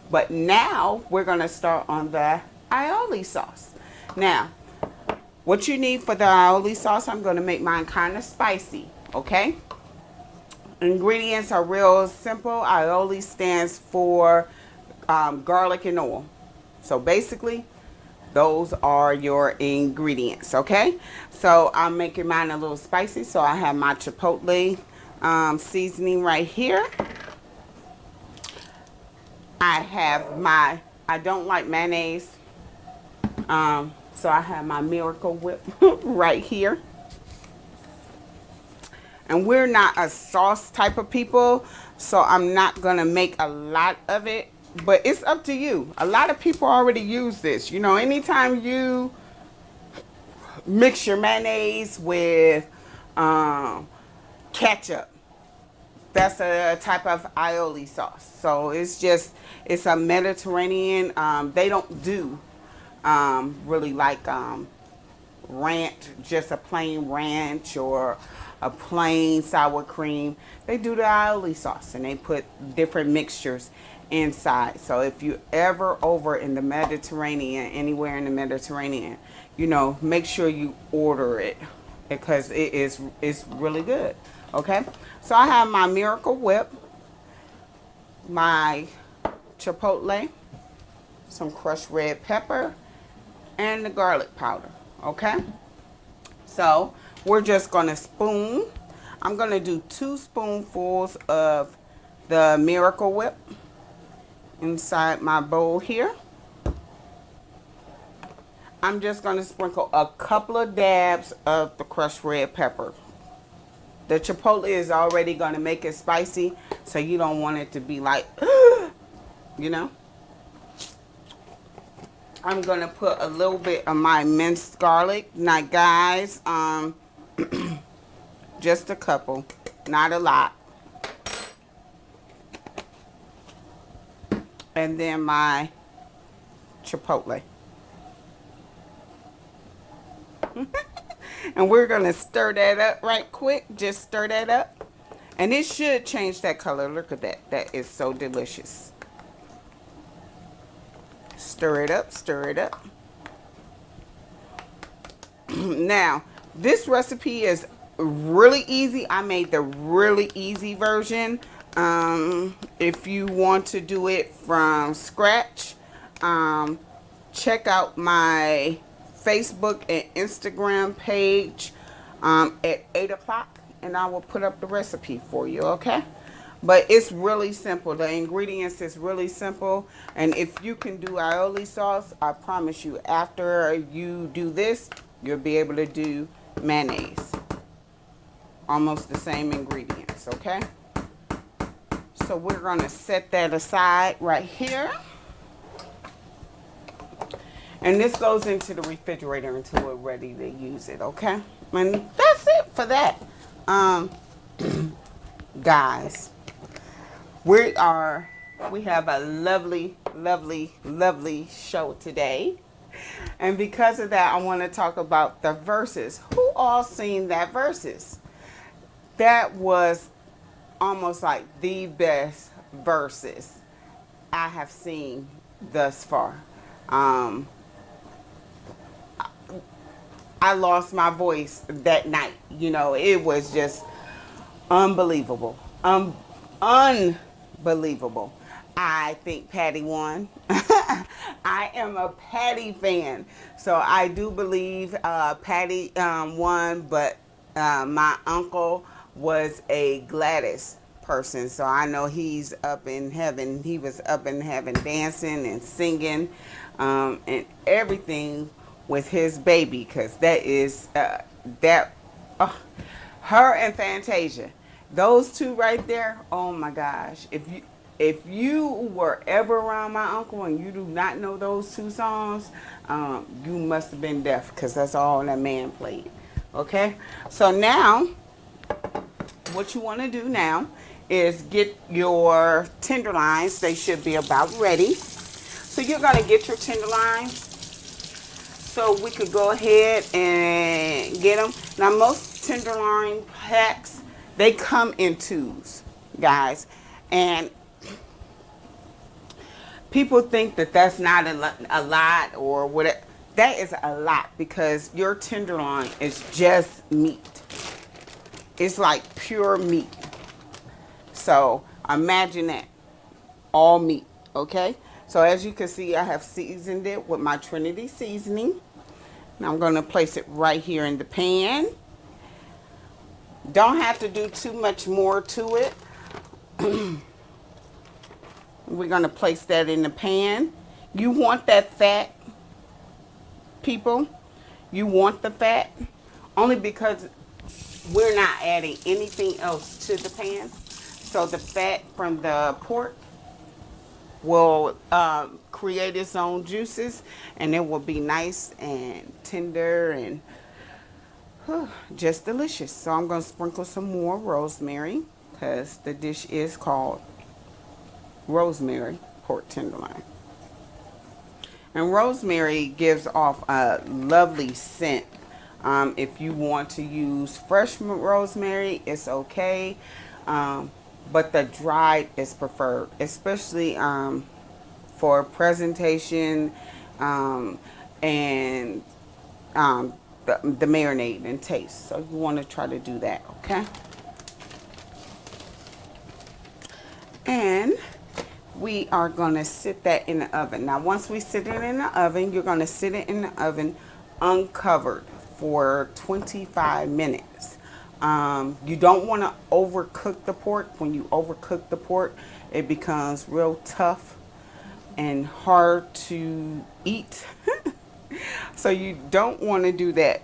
But now we're going to start on the aioli sauce. Now, what you need for the aioli sauce, I'm going to make mine kind of spicy, okay? Ingredients are real simple. Aioli stands for garlic and oil. So basically, those are your ingredients, okay? So I'm making mine a little spicy. So I have my chipotle seasoning right here. I don't like mayonnaise. So I have my Miracle Whip right here. And we're not a sauce type of people, so I'm not going to make a lot of it. But it's up to you. A lot of people already use this. You know, anytime you mix your mayonnaise with ketchup, that's a type of aioli sauce. So it's a Mediterranean. They don't do really like ranch, just a plain ranch or a plain sour cream. They do the aioli sauce and they put different mixtures inside. So if you ever over in the Mediterranean, anywhere in the Mediterranean, you know, make sure you order it because it's really good. Okay, so I have my Miracle Whip, my chipotle, some crushed red pepper, and the garlic powder. Okay, so we're just gonna spoon. I'm gonna do 2 spoonfuls of the Miracle Whip inside my bowl here. I'm just gonna sprinkle a couple of dabs of the crushed red pepper. The chipotle is already gonna make it spicy, so you don't want it to be like, you know. I'm gonna put a little bit of my minced garlic. Now guys, just a couple, not a lot. And then my chipotle. And we're gonna stir that up right quick. Just stir that up. And it should change that color. Look at that. That is so delicious. Stir it up, stir it up. Now, this recipe is really easy. I made the really easy version. If you want to do it from scratch, check out my Facebook and Instagram page at 8 o'clock, and I will put up the recipe for you, okay? But it's really simple. The ingredients is really simple. And if you can do aioli sauce, I promise you, after you do this, you'll be able to do mayonnaise. Almost the same ingredients, okay? So we're gonna set that aside right here. And this goes into the refrigerator until we're ready to use it, okay? And that's it for that. Guys, we have a lovely, lovely, lovely show today. And because of that, I want to talk about the verses. Who all seen that verses? That was almost like the best verses I have seen thus far. I lost my voice that night. You know, it was just unbelievable. Unbelievable. I think Patty won. I am a Patty fan. So I do believe Patty won, but my uncle was a Gladys person. So I know he's up in heaven. He was up in heaven dancing and singing and everything with his baby, because that is her and Fantasia. Those two right there, oh my gosh. If you were ever around my uncle and you do not know those two songs, you must have been deaf, because that's all that man played. Okay? So now, what you want to do now is get your tenderloins. They should be about ready. So you're going to get your tenderloins. So we could go ahead and get them. Now most tenderloin packs, they come in tubes, guys. And People think that that's not a lot or whatever. That is a lot because your tenderloin is just meat. It's like pure meat. So imagine that. All meat. Okay? So as you can see, I have seasoned it with my Trinity seasoning. Now I'm going to place it right here in the pan. Don't have to do too much more to it. We're going to place that in the pan. You want that fat, people. You want the fat. Only because we're not adding anything else to the pan. So the fat from the pork will create its own juices. And it will be nice and tender and just delicious. So I'm going to sprinkle some more rosemary. Because the dish is called rosemary pork tenderloin. And rosemary gives off a lovely scent. If you want to use fresh rosemary, it's okay. But the dried is preferred, especially for presentation and the marinade and taste. So you want to try to do that, okay? And we are going to sit that in the oven. Now, once we sit it in the oven, you're going to sit it in the oven uncovered for 25 minutes. You don't want to overcook the pork. When you overcook the pork, it becomes real tough and hard to eat. So you don't want to do that.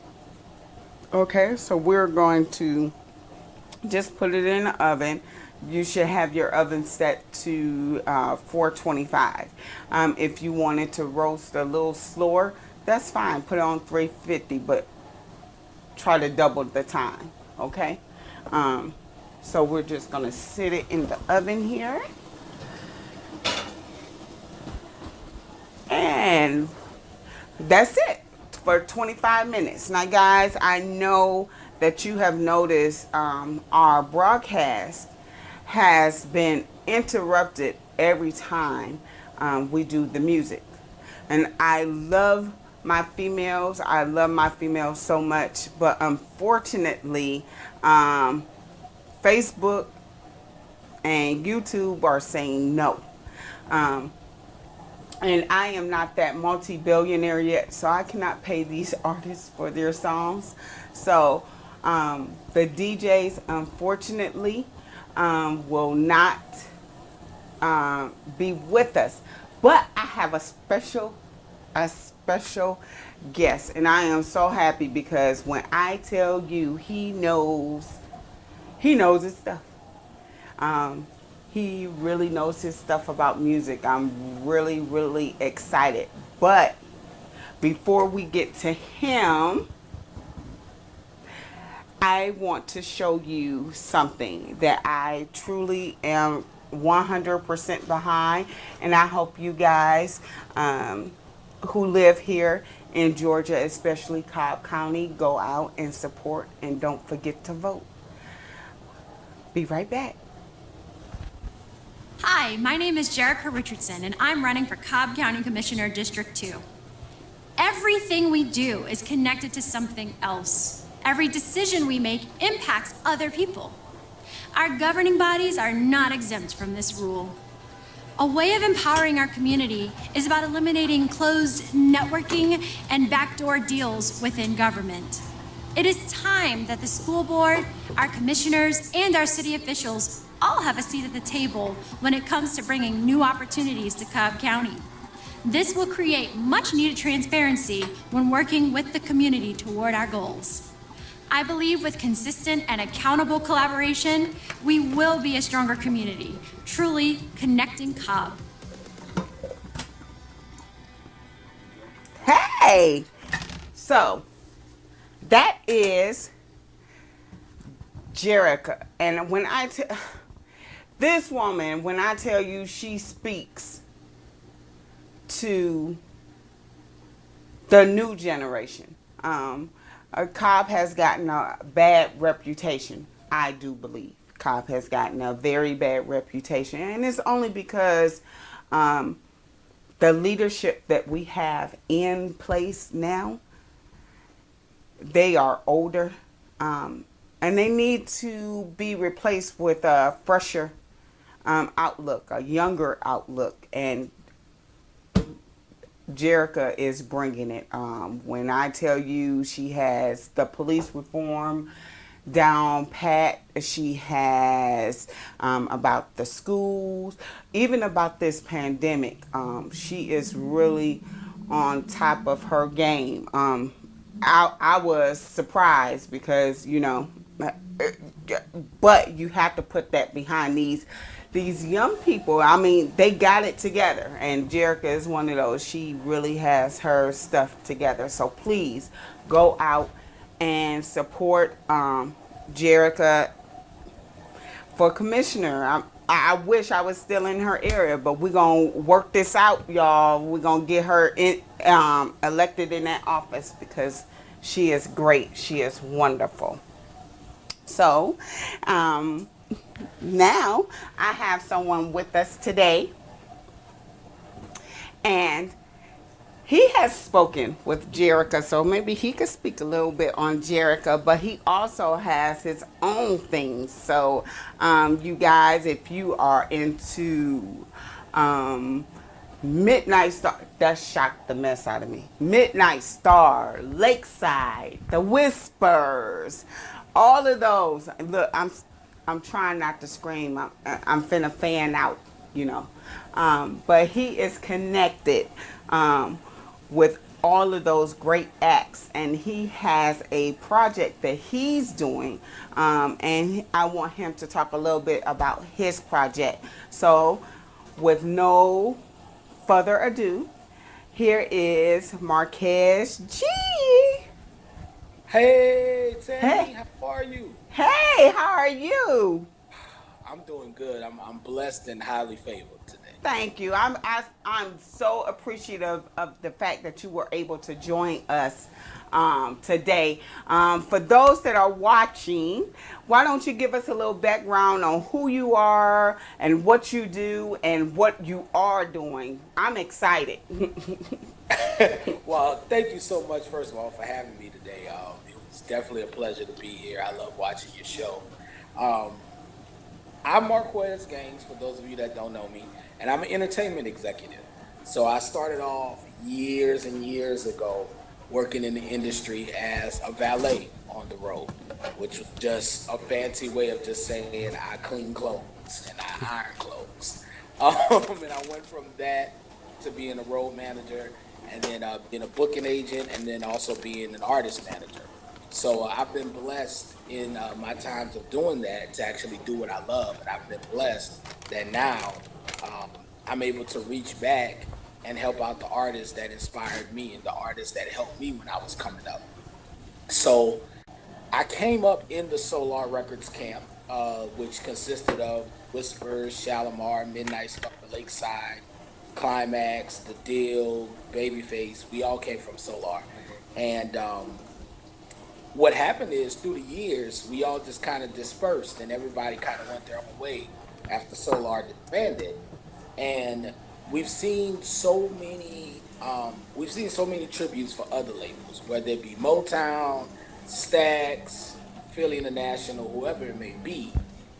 Okay, so we're going to just put it in the oven. You should have your oven set to 425. If you wanted to roast a little slower, that's fine. Put it on 350, but try to double the time, okay? So we're just going to sit it in the oven here. And that's it for 25 minutes. Now, guys, I know that you have noticed our broadcast has been interrupted every time we do the music. And I love my females. I love my females so much. But unfortunately, Facebook and YouTube are saying no. And I am not that multi-billionaire yet, so I cannot pay these artists for their songs. So the DJs, unfortunately, will not be with us. But I have a special guest, and I am so happy because when I tell you he knows his stuff. He really knows his stuff about music. I'm really, really excited. But before we get to him, I want to show you something that I truly am 100% behind. And I hope you guys who live here in Georgia, especially Cobb County, go out and support and don't forget to vote. Be right back. Hi, my name is Jerica Richardson, and I'm running for Cobb County Commissioner District 2. Everything we do is connected to something else. Every decision we make impacts other people. Our governing bodies are not exempt from this rule. A way of empowering our community is about eliminating closed networking and backdoor deals within government. It is time that the school board, our commissioners, and our city officials all have a seat at the table when it comes to bringing new opportunities to Cobb County. This will create much needed transparency when working with the community toward our goals. I believe with consistent and accountable collaboration, we will be a stronger community, truly connecting Cobb. Hey! So, that is Jerica. And when I tell this woman, when I tell you she speaks to the new generation, Cobb has gotten a bad reputation. I do believe Cobb has gotten a very bad reputation, and it's only because the leadership that we have in place now, they are older, and they need to be replaced with a fresher outlook, a younger outlook, and Jerica is bringing it. When I tell you she has the police reform down pat, she has about the schools, even about this pandemic. She is really on top of her game. I was surprised because, but you have to put that behind these young people. I mean, they got it together, and Jerica is one of those. She really has her stuff together. So please go out and support Jerica for commissioner. I wish I was still in her area, but we're going to work this out, y'all. We're going to get her elected in that office because she is great. She is wonderful. So now I have someone with us today, and he has spoken with Jerica, so maybe he could speak a little bit on Jerica, but he also has his own things. So, you guys, if you are into Midnight Star, that shocked the mess out of me. Midnight Star, Lakeside, The Whispers, all of those. Look, I'm trying not to scream. I'm finna fan out, but he is connected with all of those great acts, and he has a project that he's doing, and I want him to talk a little bit about his project. So with no further ado, here is Marquez G. Hey, Tammy, Hey, how are you? hey, how are you? I'm doing good. I'm blessed and highly favored today. Thank you. I'm so appreciative of the fact that you were able to join us today. For those that are watching, why don't you give us a little background on who you are and what you do and what you are doing? I'm excited. Well, thank you so much, first of all, for having me today. It was definitely a pleasure to be here. I love watching your show. Um, I'm Marquez Gaines, for those of you that don't know me, and I'm an entertainment executive. So I started off years and years ago working in the industry as a valet on the road, which was just a fancy way of just saying I clean clothes and I iron clothes. And I went from that to being a road manager, and then being a booking agent, and then also being an artist manager. So I've been blessed in my times of doing that to actually do what I love, and I've been blessed that now um, I'm able to reach back and help out the artists that inspired me and the artists that helped me when I was coming up. So I came up in the Solar Records camp, which consisted of Whispers, Shalimar, Midnight Star, Lakeside, Climax, The Deal, Babyface. We all came from Solar. And what happened is through the years, we all just kind of dispersed and everybody kind of went their own way after Solar disbanded. And we've seen so many tributes for other labels, whether it be Motown, Stax, Philly International, whoever it may be.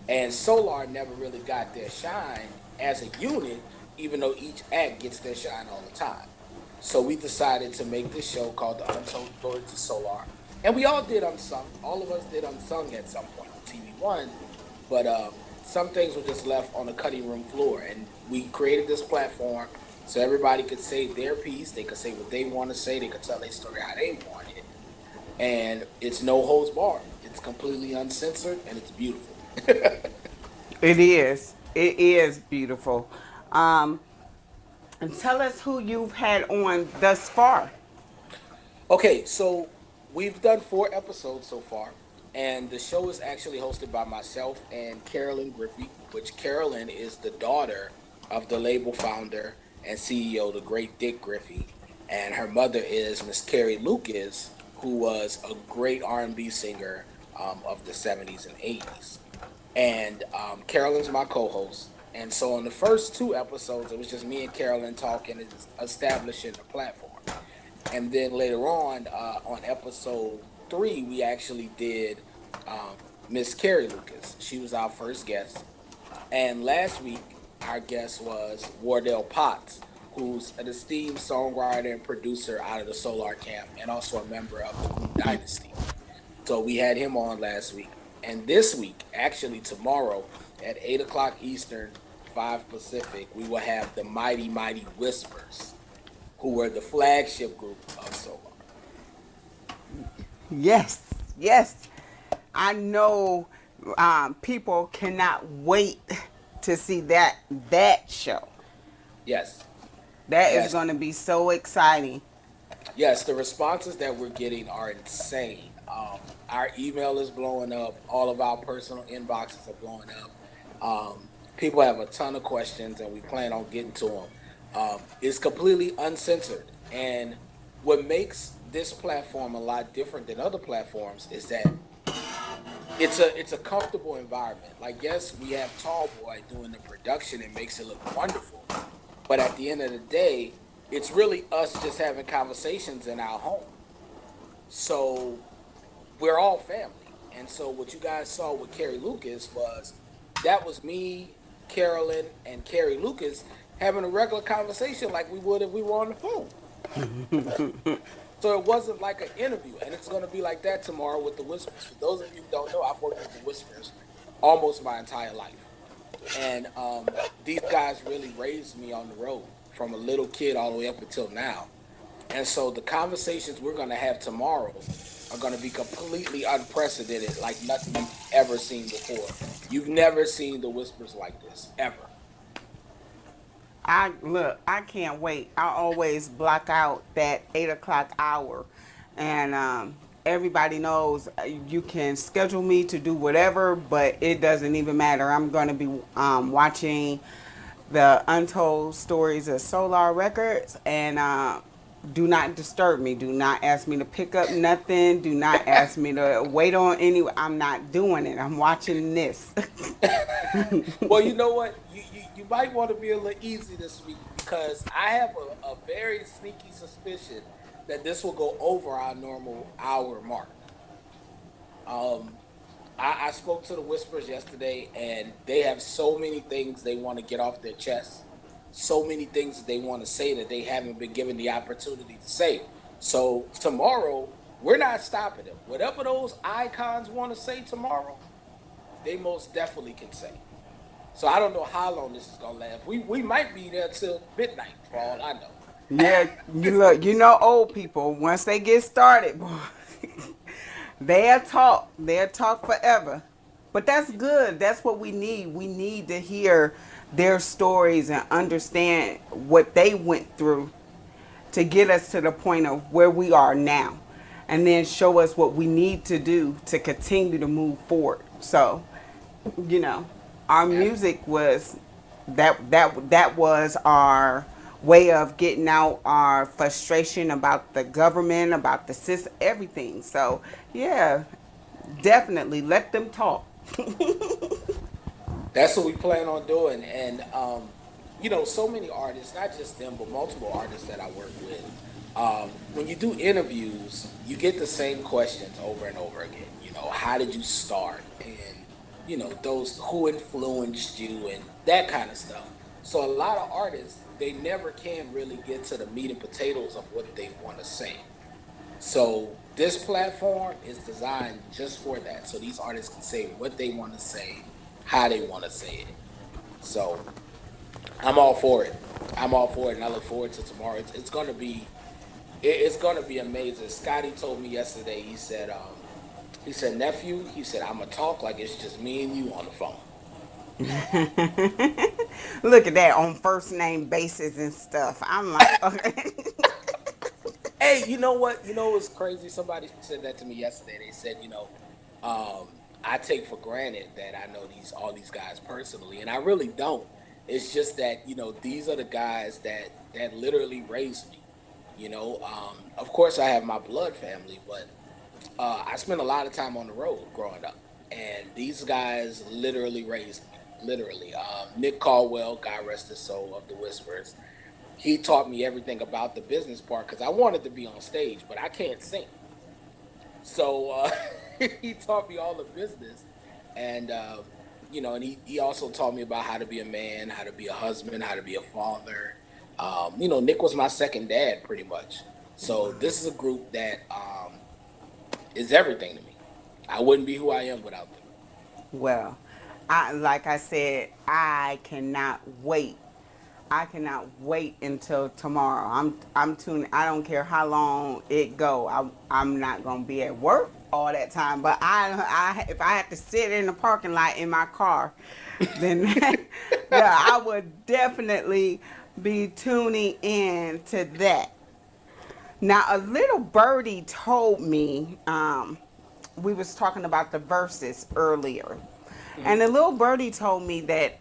And Solar never really got their shine as a unit, even though each act gets their shine all the time. So we decided to make this show called The Untold Stories of Solar. And we all did unsung. All of us did unsung at some point on TV One. But some things were just left on the cutting room floor. And we created this platform so everybody could say their piece. They could say what they want to say. They could tell their story how they want it. And it's no holds barred. It's completely uncensored and it's beautiful. It is. It is beautiful. Um, and tell us who you've had on thus far. Okay, so we've done 4 episodes so far, and the show is actually hosted by myself and Carolyn Griffey, which Carolyn is the daughter of the label founder and CEO, the great Dick Griffey, and her mother is Miss Carrie Lucas, who was a great R&B singer of the 70s and 80s. And Carolyn's my co-host, And so on the first two episodes, it was just me and Carolyn talking and establishing the platform. And then later on episode three, we actually did Miss Carrie Lucas. She was our first guest. And last week, our guest was Wardell Potts, who's an esteemed songwriter and producer out of the Solar Camp and also a member of the group Dynasty. So we had him on last week. And this week, actually tomorrow at 8 o'clock Eastern, 5 Pacific, we will have the Mighty Mighty Whispers, who were the flagship group of Solar. Yes, yes. I know people cannot wait to see that show. Yes. That is Yes. going to be so exciting. Yes, the responses that we're getting are insane. Our email is blowing up. All of our personal inboxes are blowing up. People have a ton of questions, and we plan on getting to them. It's completely uncensored, and what makes this platform a lot different than other platforms is that it's a comfortable environment. Like, yes, we have Tall Boy doing the production and makes it look wonderful, but at the end of the day, it's really us just having conversations in our home. So we're all family. And so what you guys saw with Carrie Lucas was that was me, Carolyn, and Carrie Lucas having a regular conversation like we would if we were on the phone. So it wasn't like an interview, and it's going to be like that tomorrow with the Whispers. For those of you who don't know, I've worked with the Whispers almost my entire life. And these guys really raised me on the road from a little kid all the way up until now. And so the conversations we're going to have tomorrow are going to be completely unprecedented, like nothing you've ever seen before. You've never seen the Whispers like this, ever. I can't wait. I always block out that 8 o'clock hour, and everybody knows you can schedule me to do whatever, but it doesn't even matter. I'm going to be watching the Untold Stories of Solar records, and do not disturb me. Do not ask me to pick up nothing. Do not ask me to wait on any. I'm not doing it. I'm watching this. Well, you know what? You might want to be a little easy this week because I have a very sneaky suspicion that this will go over our normal hour mark. I spoke to the Whispers yesterday, and they have so many things they want to get off their chest, so many things that they want to say that they haven't been given the opportunity to say. So tomorrow, we're not stopping them. Whatever those icons want to say tomorrow, they most definitely can say. So I don't know how long this is gonna last. We might be there till midnight for all I know. Yeah, you know old people, once they get started, boy, they'll talk. They'll talk forever. But that's good. That's what we need. We need to hear their stories and understand what they went through to get us to the point of where we are now. And then show us what we need to do to continue to move forward. So, you know, our music was that was our way of getting out our frustration about the government, about the system, everything. So yeah, definitely let them talk. That's what we plan on doing. And so many artists, not just them, but multiple artists that I work with. When you do interviews, you get the same questions over and over again. How did you start? And those who influenced you and that kind of stuff. So a lot of artists, they never can really get to the meat and potatoes of what they want to say. So this platform is designed just for that. So these artists can say what they want to say, how they want to say it. So I'm all for it. I'm all for it, and I look forward to tomorrow. It's gonna be, it's gonna be amazing. Scotty told me yesterday. He said, nephew. He said, I'm gonna talk like it's just me and you on the phone. Look at that on first name basis and stuff. I'm like, okay. Hey, you know what? You know what's crazy? Somebody said that to me yesterday. They said, I take for granted that I know all these guys personally, and I really don't. It's just that these are the guys that literally raised me. Of course I have my blood family, but I spent a lot of time on the road growing up, and these guys literally raised me. literally. Nick Caldwell, God rest his soul, of the Whispers. He taught me everything about the business part because I wanted to be on stage, but I can't sing. So he taught me all the business, and and he also taught me about how to be a man, how to be a husband, how to be a father. Nick was my second dad, pretty much. So this is a group that is everything to me. I wouldn't be who I am without them. Well, I like I said, I cannot wait. I cannot wait until tomorrow. I'm tuning. I don't care how long it go. I'm not gonna be at work all that time. But I if I have to sit in the parking lot in my car, then yeah, I would definitely be tuning in to that. Now, a little birdie told me, we was talking about the verses earlier, and a little birdie told me that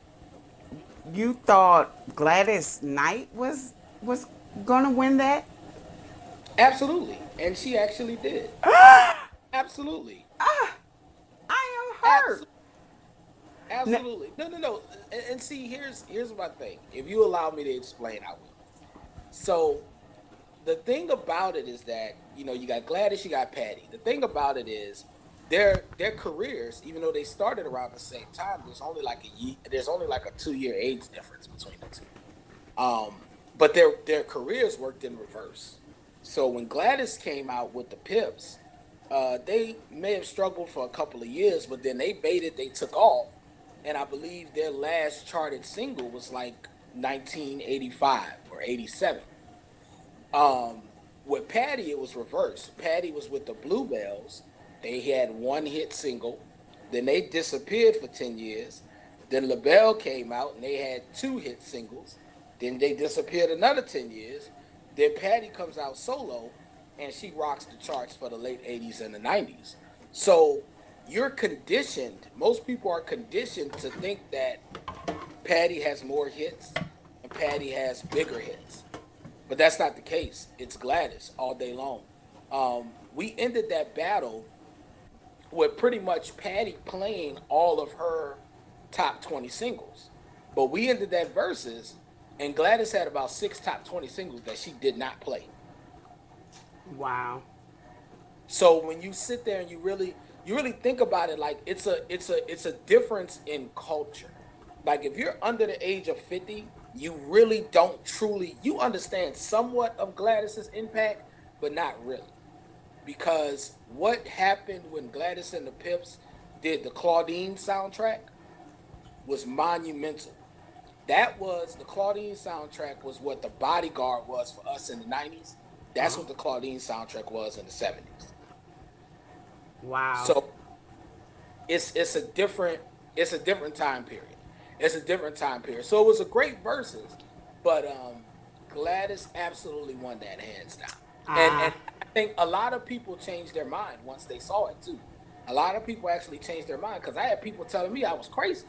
you thought Gladys Knight was gonna win that. Absolutely, and she actually did. Absolutely, I am hurt. absolutely, N- absolutely. No, no, no. And see, here's my thing. If you allow me to explain, I will. So the thing about it is that you got Gladys, you got Patty. The thing about it is their careers, even though they started around the same time, there's only like a 2 year age difference between the two. But their careers worked in reverse. So when Gladys came out with the Pips, they may have struggled for a couple of years, but then they baited, they took off, and I believe their last charted single was like 1985 or 87. With Patty, it was reversed. Patty was with the Bluebells. They had one hit single. Then they disappeared for 10 years. Then LaBelle came out and they had two hit singles. Then they disappeared another 10 years. Then Patty comes out solo and she rocks the charts for the late 80s and the 90s. So you're conditioned, most people are conditioned to think that Patty has more hits and Patty has bigger hits. But that's not the case. It's Gladys all day long. We ended that battle with pretty much Patty playing all of her top 20 singles. But we ended that versus, and Gladys had about six top 20 singles that she did not play. Wow. So when you sit there and you really think about it, like it's a difference in culture. Like if you're under the age of 50, you really don't truly you understand somewhat of Gladys's impact, but not really. Because what happened when Gladys and the Pips did the Claudine soundtrack was monumental. That was the Claudine soundtrack was what the Bodyguard was for us in the 90s. That's what the Claudine soundtrack was in the 70s. Wow. So it's a different time period. It's a different time period. So it was a great versus, but Gladys absolutely won that hands down. And Ah. I think a lot of people changed their mind once they saw it too. A lot of people actually changed their mind because I had people telling me I was crazy,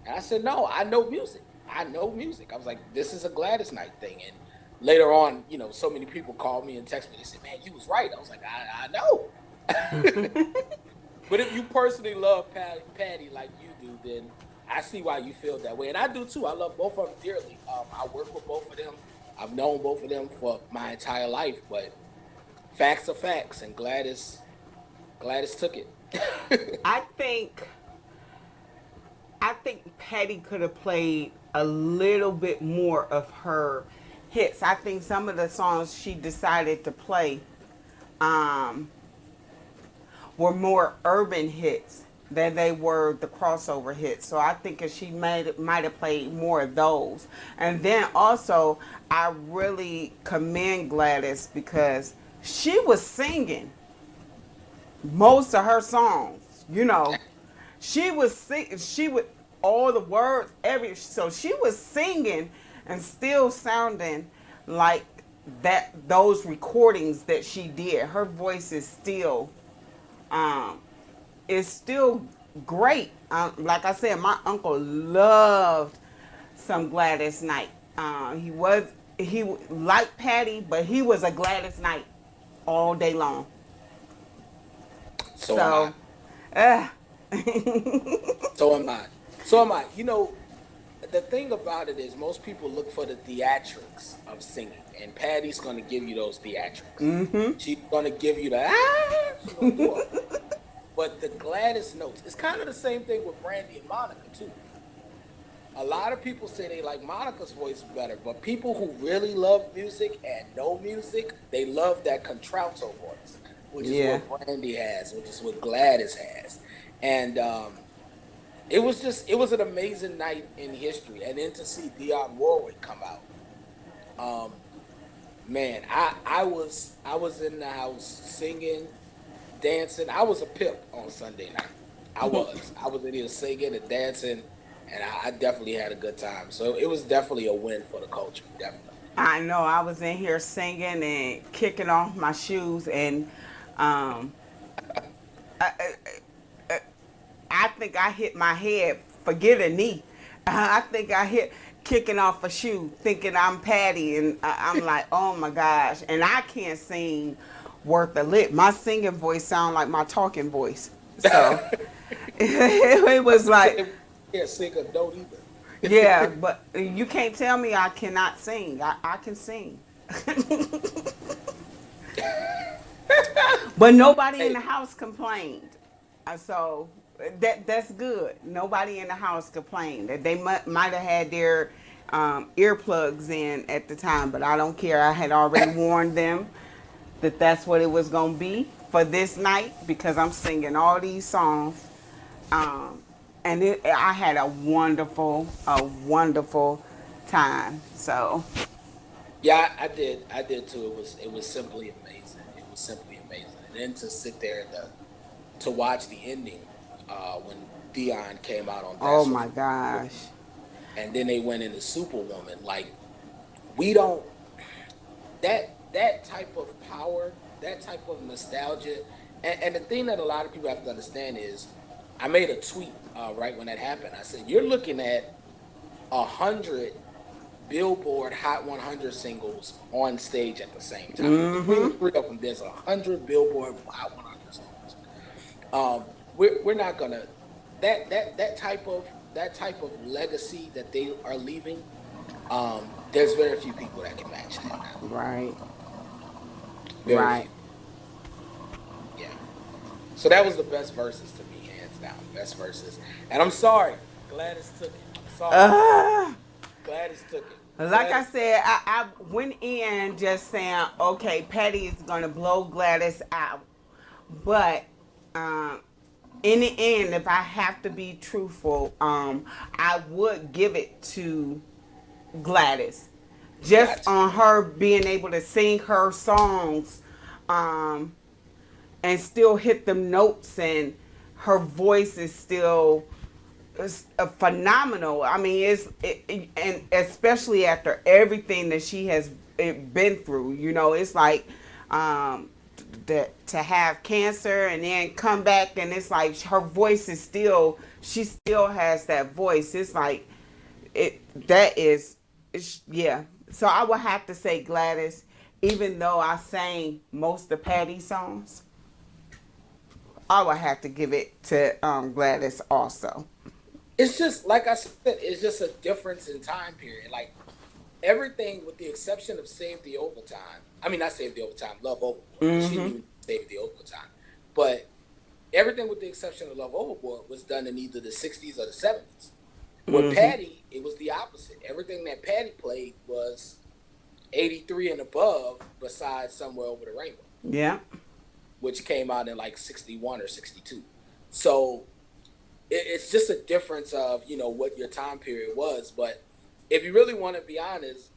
and I said no, I know music. I know music. I was like, this is a Gladys Knight thing, and later on, so many people called me and texted me. They said, "Man, you was right." I was like, "I know." But if you personally love Patty like you do, then I see why you feel that way, and I do too. I love both of them dearly. I work with both of them. I've known both of them for my entire life, but facts are facts, and Gladys took it. I think I think Patty could have played a little bit more of her hits. I think some of the songs she decided to play um, were more urban hits than they were the crossover hits. So I think if she might have played more of those. And then also, I really commend Gladys because she was singing most of her songs. She was she would all the words so she was singing and still sounding like those recordings that she did. Her voice um is still great. Like I said, my uncle loved some Gladys Knight. He liked Patty, but he was a Gladys Knight all day long. So am I. So, uh, So am I. So am I. The thing about it is most people look for the theatrics of singing, and Patty's going to give you those theatrics. She's going to give you the she's going to do all that. But the Gladys notes, it's kind of the same thing with Brandy and Monica too. A lot of people say they like Monica's voice better, but people who really love music and know music, they love that contralto voice, which is Yeah. what Brandy has, which is what Gladys has. And it was an amazing night in history. And then to see Dionne Warwick come out, um, man, I was in the house singing, dancing. I was a pimp on Sunday night. I was in here singing and dancing, and I definitely had a good time. So it was definitely a win for the culture, definitely. I know I was in here singing and kicking off my shoes, and um, I think I hit my head, forget a knee. I think I hit kicking off a shoe, thinking I'm Patty, and I'm like, oh my gosh. And I can't sing worth a lick. My singing voice sound like my talking voice. So it was like, Can't sing or don't either. yeah, but you can't tell me I cannot sing. I can sing. But nobody in Hey, the house complained. So that's good. Nobody in the house complained. They might have had their earplugs in at the time, but I don't care. I had already warned them that that's what it was going to be for this night because I'm singing all these songs. Um, and I had a wonderful time. So, yeah, I did too. It was simply amazing. It was simply amazing. And then to sit there and to watch the ending when Dion came out on oh That's So my Familiar, gosh. and then they went into Superwoman. Like we don't that type of power, that type of nostalgia, and the thing that a lot of people have to understand is, I made a tweet right when that happened. I said you're looking at 100 Billboard Hot 100 singles on stage at the same time. Between the three of them, there's 100 Billboard Hot 100 songs. We're not gonna that type of legacy that they are leaving. There's very few people that can match that now. Right. Very Right. few. Yeah. So that was the best verses to me, hands down. Best verses. And I'm sorry, Gladys took it. I'm sorry. Uh, Gladys took it. like I Gladys. said, I went in just saying, okay, Patty is going to blow Gladys out. But um, in the end, if I have to be truthful, I would give it to Gladys. Just Got to. on her being able to sing her songs um, and still hit them notes, and her voice is still phenomenal. I mean, and especially after everything that she has been through, it's like that to have cancer and then come back, and it's like her voice is still, she still has that voice. It's like that is, yeah. So I would have to say Gladys, even though I sang most of Patty's songs. I would have to give it to Gladys also. It's just like I said. It's just a difference in time period. Like everything, with the exception of Save the Overtime. I mean, not Save the Overtime, Love Overboard. 'Cause she didn't save the overtime. But everything, with the exception of Love Overboard, was done in either the '60s or the '70s. With Patty, it was the opposite. Everything that Patty played was '83 and above, besides Somewhere Over the Rainbow, Yeah. which came out in like '61 or '62. So it's just a difference of what your time period was. But if you really want to be honest,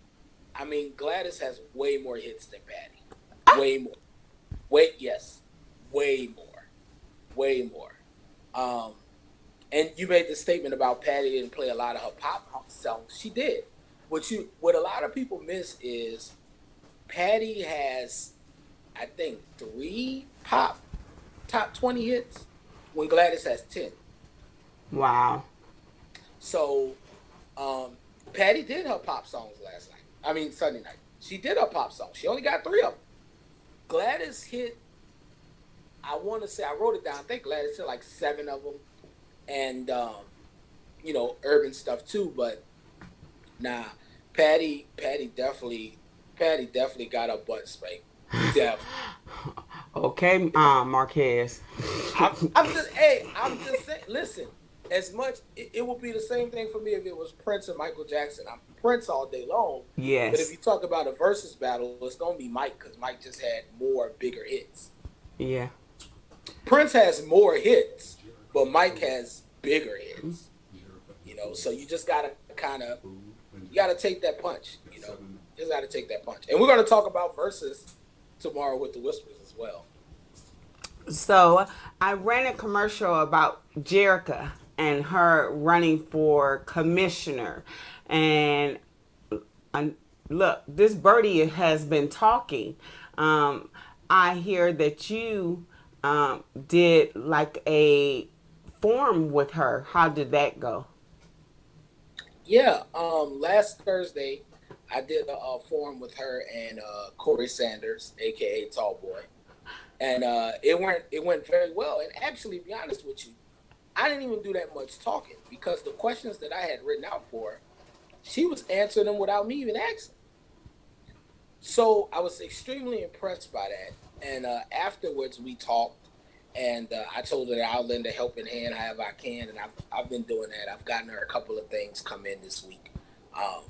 I mean, Gladys has way more hits than Patty. Way more. Wait, yes, way more, way more. Um, and you made the statement about Patty didn't play a lot of her pop songs. She did. What a lot of people miss is Patty has, I think, 3 pop top 20 hits when Gladys has 10. Wow. So Patty did her pop songs last night. I mean, Sunday night. She did her pop songs. She only got 3 of them. Gladys hit, I want to say, I wrote it down. I think Gladys hit like 7 of them. And urban stuff too. But nah, Patty definitely got her butt spanked. Definitely. Okay, Marquez. I'm just saying. Listen, as much it would be the same thing for me if it was Prince and Michael Jackson. I'm Prince all day long, but if Yes. you talk about a versus battle, it's gonna be Mike because Mike just had more bigger hits. Yeah. Prince has more hits, but Mike has bigger hits. So you just gotta you gotta take that punch. Just gotta take that punch. And we're gonna talk about versus tomorrow with the Whispers as well. So I ran a commercial about Jerica and her running for commissioner. And I, look, this birdie has been talking. Um, I hear that you did like a forum with her. How did that go? Yeah, last Thursday I did a forum with her and Corey Sanders, aka Tall Boy, and it went very well. And actually, to be honest with you, I didn't even do that much talking because the questions that I had written out for her, she was answering them without me even asking. So I was extremely impressed by that. And afterwards, we talked, and I told her that I'll lend a helping hand however I can, and I've been doing that. I've gotten her a couple of things come in this week, um,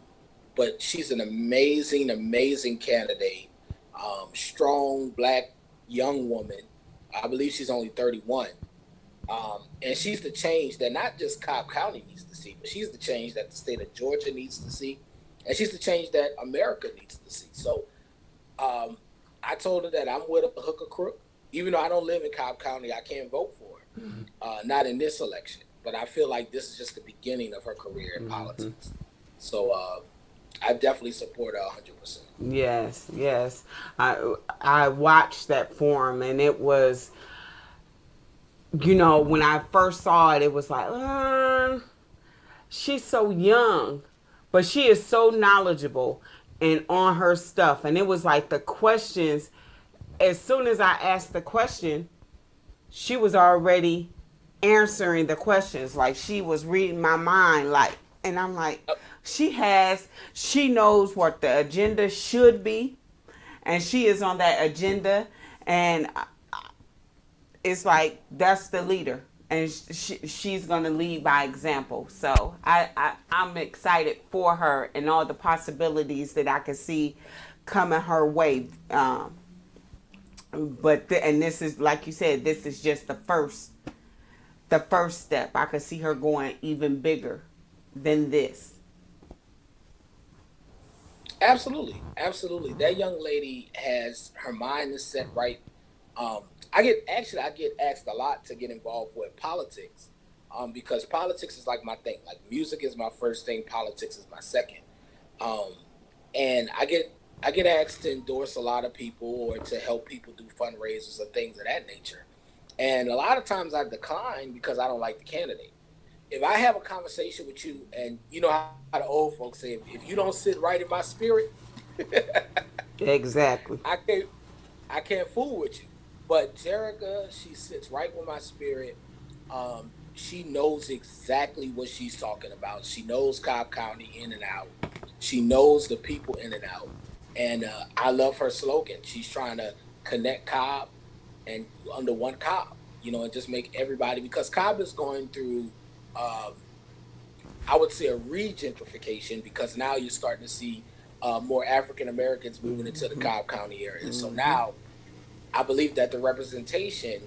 but she's an amazing, amazing candidate. Strong black young woman. I believe she's only 31. And she's the change that not just Cobb County needs to see, but she's the change that the state of Georgia needs to see, and she's the change that America needs to see. So um, I told her that I'm with a hook or crook. Even though I don't live in Cobb County, I can't vote for her. Not in this election, but I feel like this is just the beginning of her career in politics. So I definitely support her 100%. Yes, yes. I watched that forum and it was, when I first saw it, it was like, she's so young, but she is so knowledgeable and on her stuff. And it was like the questions, as soon as I asked the question, she was already answering the questions. Like she was reading my mind. And I'm like, she knows what the agenda should be. And she is on that agenda. And it's like, that's the leader. And she's going to lead by example. So I'm excited for her and all the possibilities that I can see coming her way. And this is, like you said, this is just the first step. I could see her going even bigger than this. Absolutely, absolutely. That young lady has her mind is set right. I get asked a lot to get involved with politics, because politics is like my thing. Like music is my first thing, politics is my second. Um, and I get asked to endorse a lot of people or to help people do fundraisers or things of that nature. And a lot of times I decline because I don't like the candidate. If I have a conversation with you, and you know how the old folks say, if you don't sit right in my spirit, Exactly. I can't fool with you. But Jerica, she sits right with my spirit. She knows exactly what she's talking about. She knows Cobb County in and out. She knows the people in and out. And I love her slogan. She's trying to connect Cobb and under one Cobb, and just make everybody, because Cobb is going through, um, I would say, a re-gentrification, because now you're starting to see more African Americans moving into the Cobb County area. So now I believe that the representation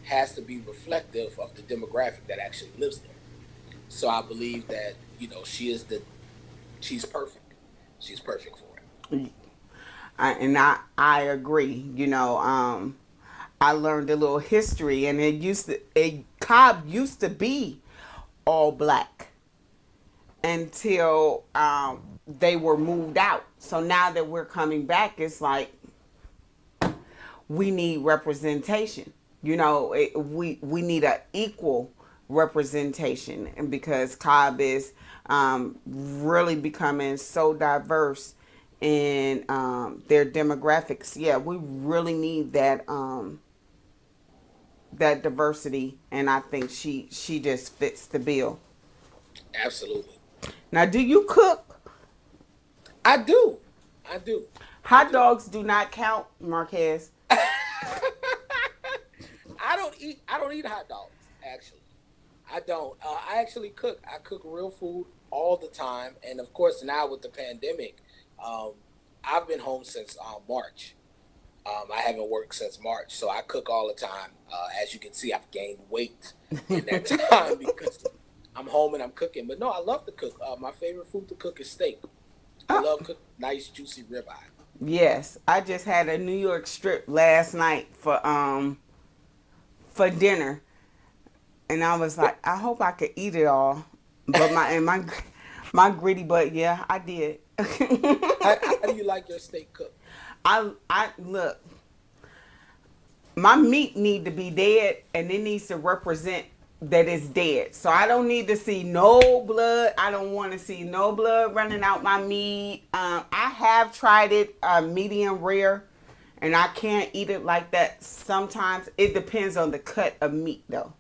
has to be reflective of the demographic that actually lives there. So I believe that she's perfect. She's perfect for it. And I agree. I learned a little history, and Cobb used to be all black until they were moved out. So now that we're coming back, it's like we need representation. We need an equal representation, and because Cobb is really becoming so diverse in their demographics, yeah, we really need that diversity, and I think she just fits the bill. Absolutely. Now, do you cook? I do. I do. I Hot do. dogs do not count, Marquez. I don't eat hot dogs, actually. I don't. I actually cook. I cook real food all the time, and of course now with the pandemic, um, I've been home since March. I haven't worked since March, so I cook all the time. As you can see, I've gained weight in that time because I'm home and I'm cooking. But no, I love to cook. My favorite food to cook is steak. I Oh, love cooking nice juicy ribeye. yes, I just had a New York strip last night for dinner, and I was What? like, I hope I could eat it all, but my gritty butt, yeah, I did. How do you like your steak cooked? I look, my meat need to be dead, and it needs to represent that it's dead. So I don't need to see no blood. I don't want to see no blood running out my meat. I have tried it medium rare, and I can't eat it like that. Sometimes it depends on the cut of meat, though.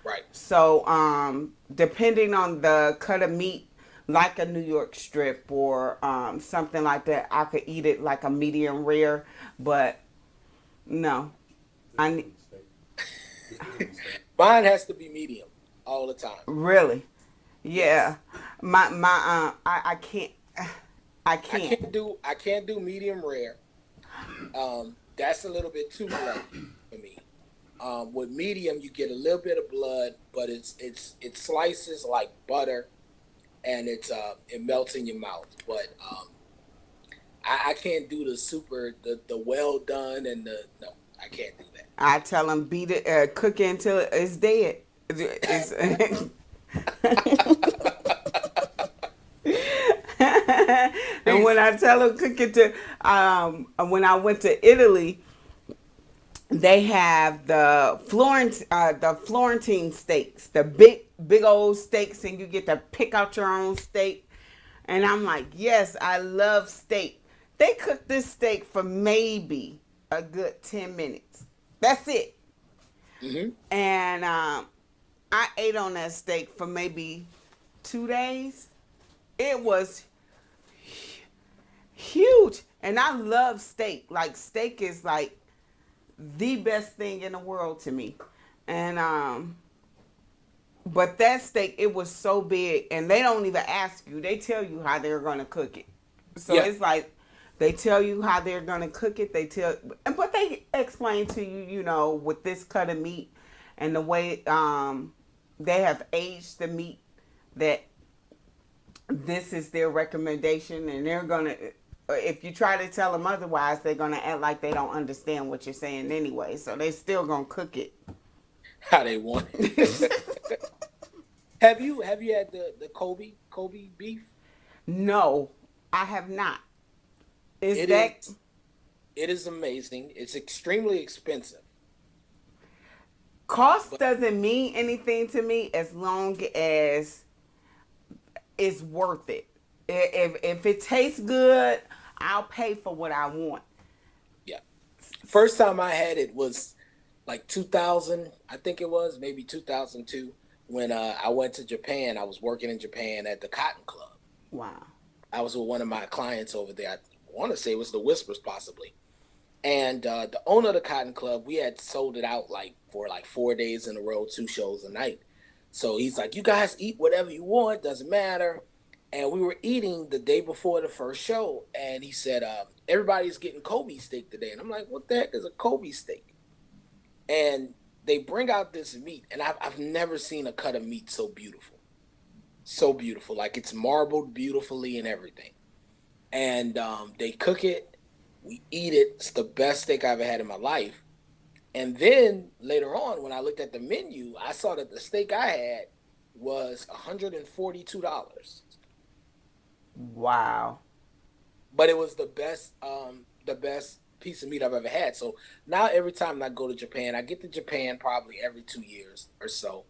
Right. So depending on the cut of meat, like a New York strip or something like that, I could eat it like a medium rare. But no, I ne- Mine has to be medium all the time. really, yeah. Yes. I can't. I can't. I can't do medium rare. That's a little bit too bloody for me. With medium, you get a little bit of blood, but it slices like butter, and it melts in your mouth. But I can't do the well done and the no, I can't do I tell them beat it, cook it until it's dead. It's and when that. I tell them cook it to, when I went to Italy, they have the Florentine steaks, the big old steaks, and you get to pick out your own steak. And I'm like, yes, I love steak. They cook this steak for maybe a good 10 minutes. That's it. Hmm. And I ate on that steak for maybe 2 days. It was huge, and I love steak. Like steak is like the best thing in the world to me. And but that steak, it was so big, and they don't even ask you. They tell you how they're gonna cook it. So Yeah. it's like they tell you how they're gonna cook it. But they explain to you, with this cut of meat and the way they have aged the meat, that this is their recommendation, and they're gonna. If you try to tell them otherwise, they're gonna act like they don't understand what you're saying anyway. So they still gonna cook it. How they want it. Have you had the Kobe beef? No, I have not. Is It that is it is amazing. It's extremely expensive, cost but doesn't mean anything to me as long as it's worth it. If it tastes good, I'll pay for what I want. yeah. First time I had it was like 2000, I think it was maybe 2002 when I went to Japan. I was working in Japan at the Cotton Club. Wow. I was with one of my clients over there. I want to say it was the Whispers possibly. And the owner of the Cotton Club, we had sold it out like for like 4 days in a row, 2 shows a night. So he's like, "You guys eat whatever you want, doesn't matter." And we were eating the day before the first show, and he said, "Everybody's getting Kobe steak today." And I'm like, "What the heck is a Kobe steak?" And they bring out this meat, and I've never seen a cut of meat so beautiful, like it's marbled beautifully and everything. And they cook it, we eat it. It's the best steak I ever had in my life. And then later on, when I looked at the menu, I saw that the steak I had was $142, Wow. but it was the best piece of meat I've ever had. So now every time I go to Japan, I get to Japan probably every 2 years or so.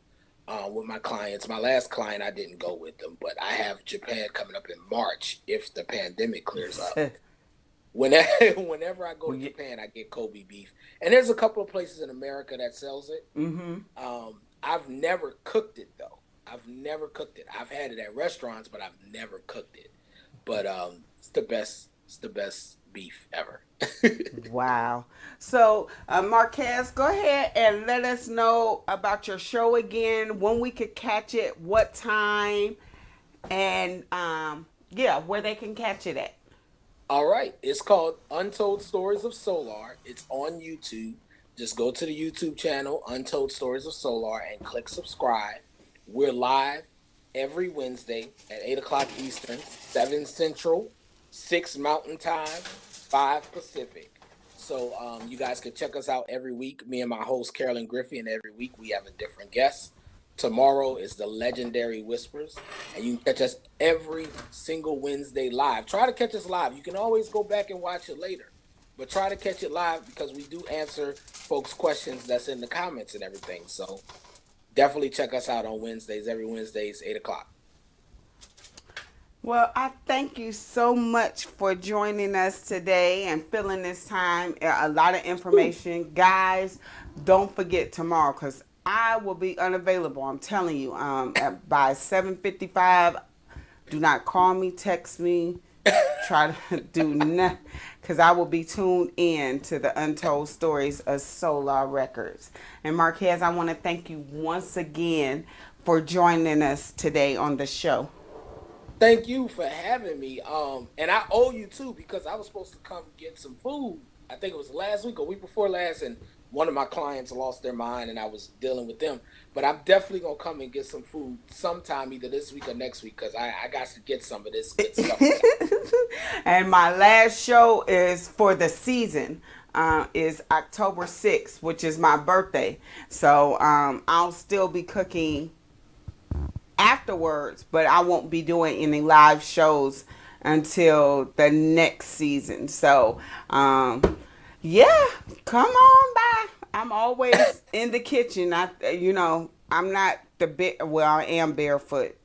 With my clients, my last client I didn't go with them, but I have Japan coming up in March if the pandemic clears up. Whenever I go Well, to yeah. Japan, I get Kobe beef, and there's a couple of places in America that sells it. Mm-hmm. I've never cooked it though. I've never cooked it. I've had it at restaurants, but I've never cooked it. But it's the best. It's the best beef ever. Wow. So, Marquez, go ahead and let us know about your show again, when we could catch it, what time, and yeah, where they can catch it at. All right. It's called Untold Stories of Solar. It's on YouTube. Just go to the YouTube channel, Untold Stories of Solar, and click subscribe. We're live every Wednesday at 8 o'clock Eastern, 7 Central, 6 Mountain Time, 5 Pacific. So you guys can check us out every week. Me and my host, Carolyn Griffey, and every week we have a different guest. Tomorrow is the Legendary Whispers, and you can catch us every single Wednesday live. Try to catch us live. You can always go back and watch it later, but try to catch it live because we do answer folks' questions that's in the comments and everything. So definitely check us out on Wednesdays, every Wednesdays, 8 o'clock. Well, I thank you so much for joining us today and filling this time. A lot of information. Guys, don't forget tomorrow because I will be unavailable. I'm telling you, by 7:55, do not call me, text me, try to do nothing because I will be tuned in to the Untold Stories of Solar Records. And Marquez, I want to thank you once again for joining us today on the show. Thank you for having me. And I owe you too because I was supposed to come get some food. I think it was last week or week before last, and one of my clients lost their mind, and I was dealing with them. But I'm definitely gonna come and get some food sometime, either this week or next week, because I got to get some of this good stuff. And my last show is for the season. Is October 6th, which is my birthday. So I'll still be cooking afterwards, but I won't be doing any live shows until the next season. So yeah, come on by. I'm always in the kitchen. I'm not well, I am barefoot.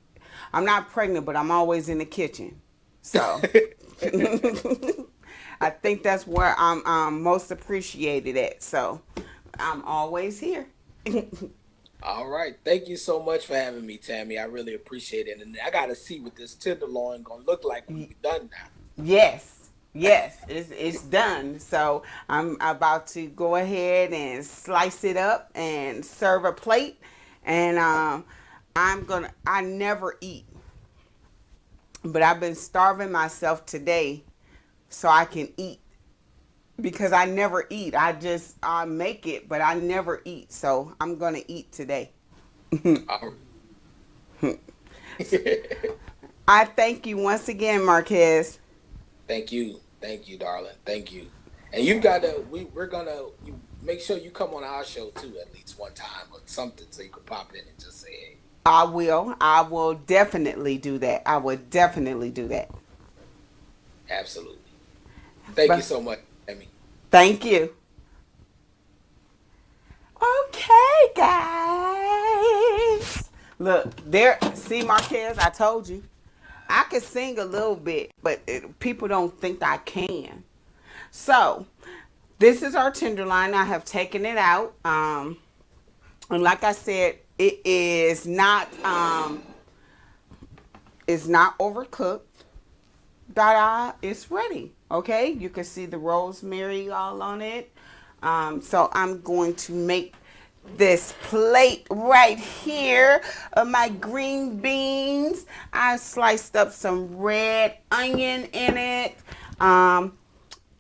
I'm not pregnant, but I'm always in the kitchen. So I think that's where I'm most appreciated at. So I'm always here. All right. Thank you so much for having me, Tammy. I really appreciate it. And I got to see what this tenderloin going to look like when we're done now. Yes, it's done. So I'm about to go ahead and slice it up and serve a plate. And I never eat, but I've been starving myself today so I can eat because I never eat. I make it, but I never eat. So I'm going to eat today. I thank you once again, Marquez. Thank you, darling. Thank you. And you gotta, we're gonna, you make sure you come on our show too at least one time or something, so you can pop in and just say hey. I will definitely do that. I will definitely do that. Absolutely. Thank you so much, Emmy. Thank you. Okay, guys. Look, see, Marquez, I told you. I can sing a little bit, but people don't think I can. So, this is our tenderloin. I have taken it out. And like I said, it is not it's not overcooked. It's ready. Okay, you can see the rosemary all on it. So I'm going to make this plate right here of my green beans. I sliced up some red onion in it.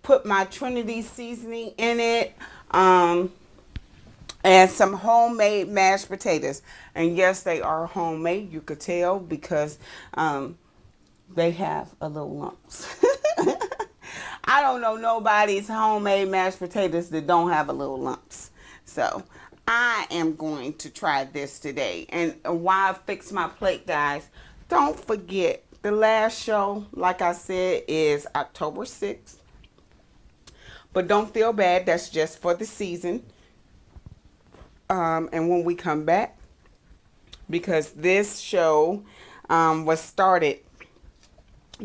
Put my Trinity seasoning in it. And some homemade mashed potatoes. And yes, they are homemade. You could tell because they have a little lumps. I don't know nobody's homemade mashed potatoes that don't have a little lumps. So I am going to try this today. And while I fix my plate, guys, don't forget the last show, like I said, is October 6th. But don't feel bad. That's just for the season. And when we come back, because this show was started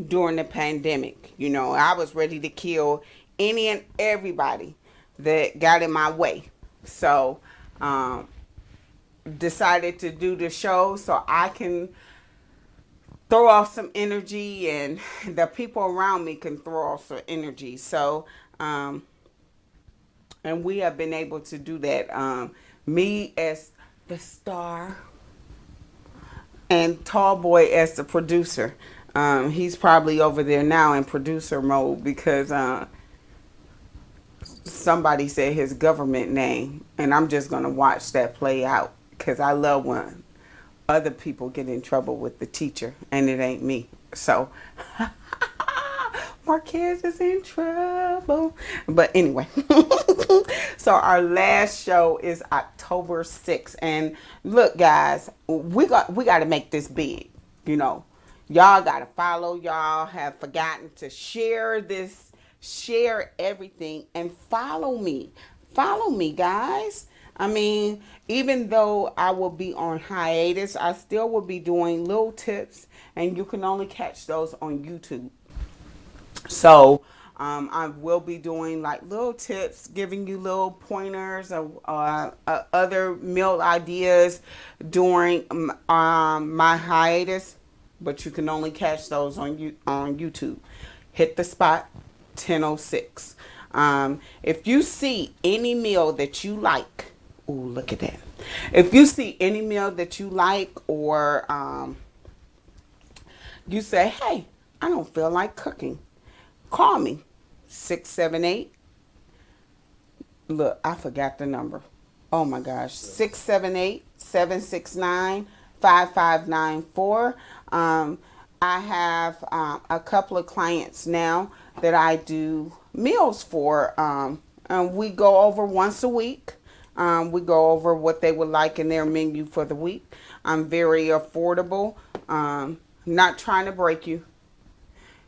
during the pandemic. You know, I was ready to kill any and everybody that got in my way. So decided to do the show so I can throw off some energy and the people around me can throw off some energy. So, and we have been able to do that. Me as the star and Tall Boy as the producer. He's probably over there now in producer mode because somebody said his government name, and I'm just going to watch that play out because I love when other people get in trouble with the teacher and it ain't me. So Marquez is in trouble. But anyway, so our last show is October 6th. And look, guys, we got to make this big. You know, y'all got to follow. Y'all have forgotten to share this, share everything, and follow me. Follow me, guys. I mean, even though I will be on hiatus, I still will be doing little tips, and you can only catch those on YouTube. So I will be doing like little tips, giving you little pointers of other meal ideas during my hiatus, but you can only catch those on YouTube. Hit the spot, 10:06. If you see any meal that you like, ooh, look at that. If you see any meal that you like, or you say, hey, I don't feel like cooking, call me. 678. Look, I forgot the number. Oh my gosh. 678-769-5594. I have a couple of clients now that I do meals for. And we go over once a week. We go over what they would like in their menu for the week. I'm very affordable. Not trying to break you.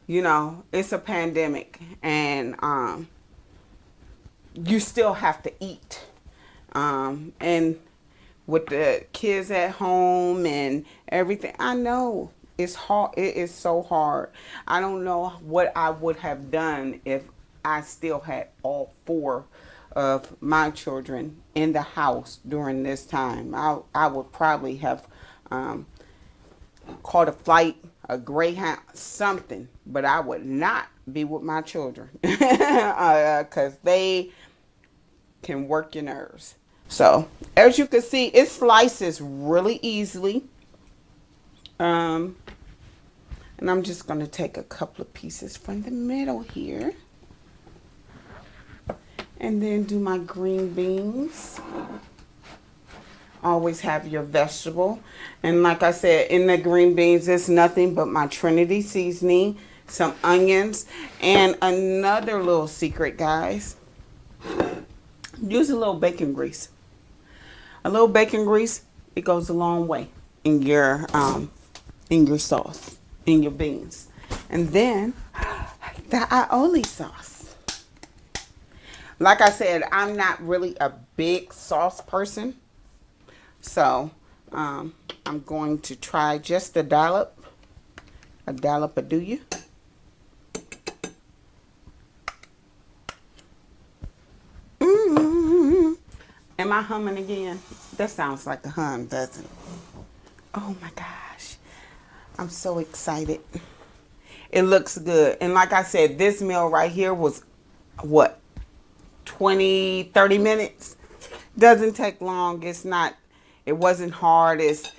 You know, it's a pandemic, and you still have to eat. And with the kids at home and everything, I know it's hard. It is so hard. I don't know what I would have done if I still had all four of my children in the house during this time. I would probably have caught a flight, a Greyhound, something, but I would not be with my children because they can work your nerves. So as you can see, it slices really easily. And I'm just going to take a couple of pieces from the middle here and then do my green beans. Always have your vegetable. And like I said, in the green beans, it's nothing but my Trinity seasoning, some onions, and another little secret, guys. Use a little bacon grease. A little bacon grease, it goes a long way in your sauce, in your beans. And then the aioli sauce. Like I said, I'm not really a big sauce person. So, I'm going to try just a dollop of do you. Am I humming again? That sounds like a hum, doesn't it? Oh my gosh. I'm so excited. It looks good. And like I said, this meal right here was, what, 20, 30 minutes? Doesn't take long. It wasn't hard. It's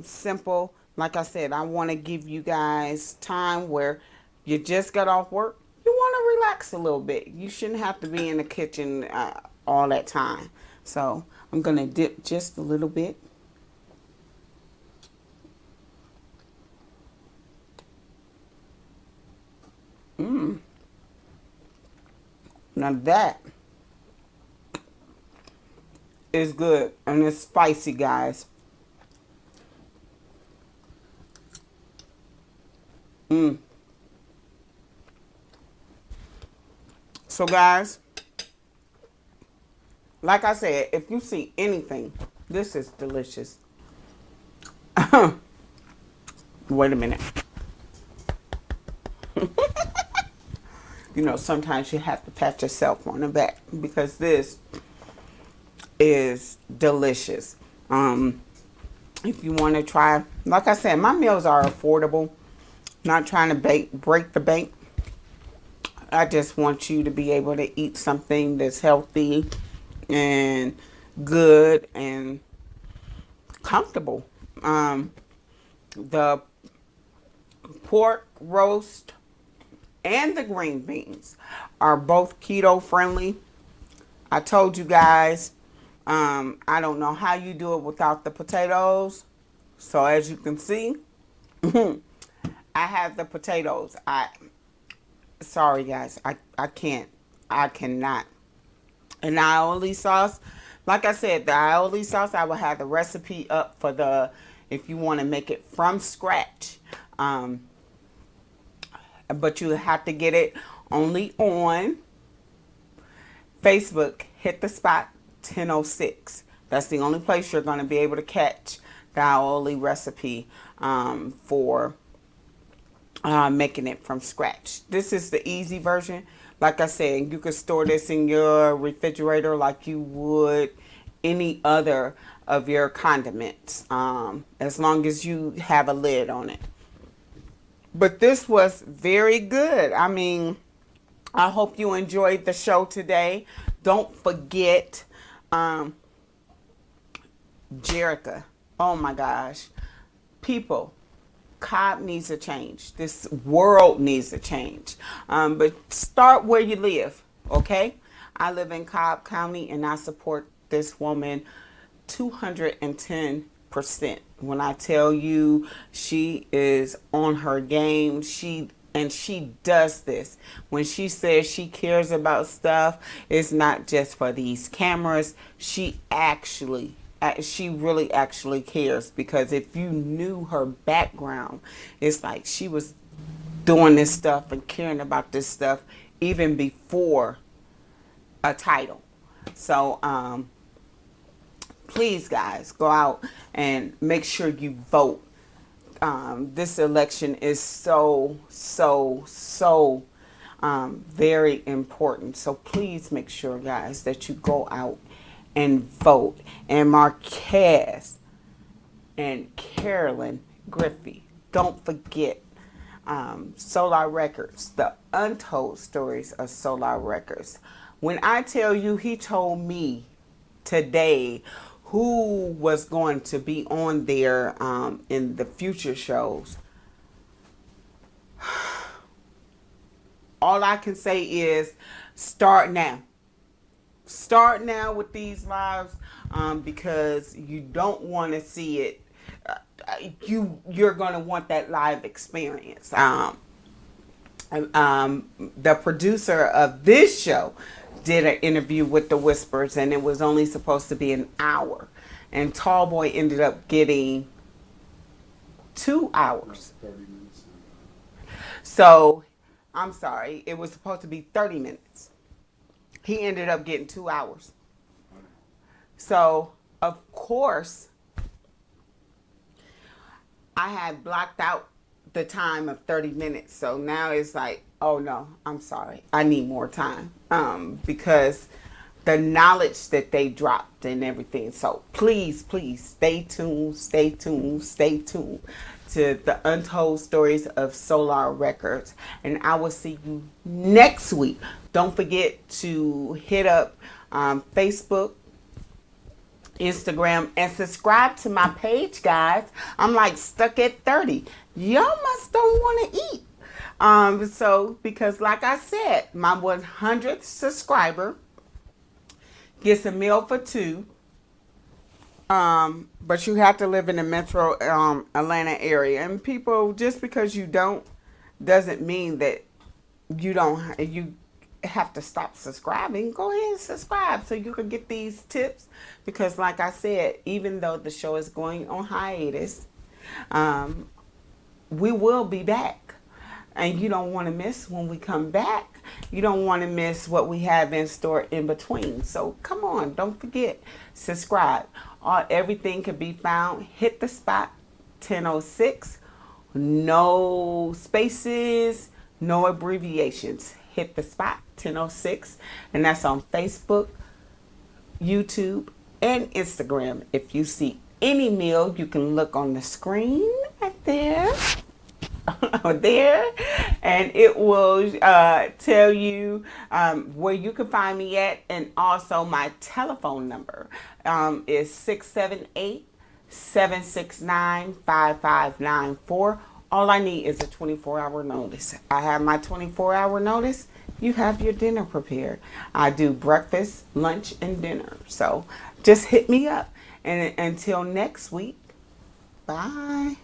simple. Like I said, I want to give you guys time where you just got off work. You want to relax a little bit. You shouldn't have to be in the kitchen all that time. So I'm going to dip just a little bit. Now that is good, and it's spicy, guys. So guys, like I said, if you see anything, this is delicious. Wait a minute. You know, sometimes you have to pat yourself on the back because this is delicious. If you want to try, like I said, my meals are affordable. Not trying to break the bank. I just want you to be able to eat something that's healthy and good and comfortable. The pork roast and the green beans are both keto friendly. I told you guys, I don't know how you do it without the potatoes. So as you can see, I have the potatoes. Sorry guys, I can't. I cannot. And aioli sauce, like I said, the aioli sauce, I will have the recipe up for if you want to make it from scratch. But you have to get it only on Facebook. Hit the spot 1006. That's the only place you're going to be able to catch the aioli recipe for making it from scratch. This is the easy version. Like I said, you could store this in your refrigerator like you would any other of your condiments, as long as you have a lid on it. But this was very good. I mean, I hope you enjoyed the show today. Don't forget, Jerica. Oh my gosh. People, Cobb needs a change. This world needs a change. But start where you live, okay? I live in Cobb County and I support this woman 210%. When I tell you she is on her game, she does this. When she says she cares about stuff, it's not just for these cameras. She really actually cares, because if you knew her background, it's like she was doing this stuff and caring about this stuff even before a title. So please guys, go out and make sure you vote. This election is so very important. So please make sure, guys, that you go out and vote. And Marquez and Carolyn Griffey, don't forget Solar Records, the Untold Stories of Solar Records. When I tell you, he told me today who was going to be on there in the future shows. All I can say is start now. Start now with these lives, because you don't want to see it. You're going to want that live experience. The producer of this show did an interview with the Whispers, and it was only supposed to be an hour, and Tallboy ended up getting 2 hours. 30 minutes. So I'm sorry, it was supposed to be 30 minutes. He ended up getting 2 hours. So of course I had blocked out the time of 30 minutes. So now it's like, oh no, I'm sorry, I need more time, because the knowledge that they dropped and everything. So please stay tuned to the Untold Stories of Solar Records, and I will see you next week. Don't forget to hit up Facebook, Instagram, and subscribe to my page, guys. I'm like stuck at 30. Y'all must don't want to eat. So because like I said, my 100th subscriber gets a meal for 2. But you have to live in the metro Atlanta area. And people, just because you don't doesn't mean that you have to stop subscribing. Go ahead and subscribe so you can get these tips, because like I said, even though the show is going on hiatus, we will be back, and you don't want to miss when we come back. You don't want to miss what we have in store in between. So come on, don't forget, subscribe. Everything can be found. Hit the spot 1006. No spaces, no abbreviations. Hit the spot 1006, and that's on Facebook, YouTube, and Instagram. If you see any meal, you can look on the screen right there. There, and it will tell you where you can find me at, and also my telephone number is 678-769-5594. All I need is a 24-hour notice. I have my 24-hour notice. You have your dinner prepared. I do breakfast, lunch, and dinner. So just hit me up. And until next week, bye.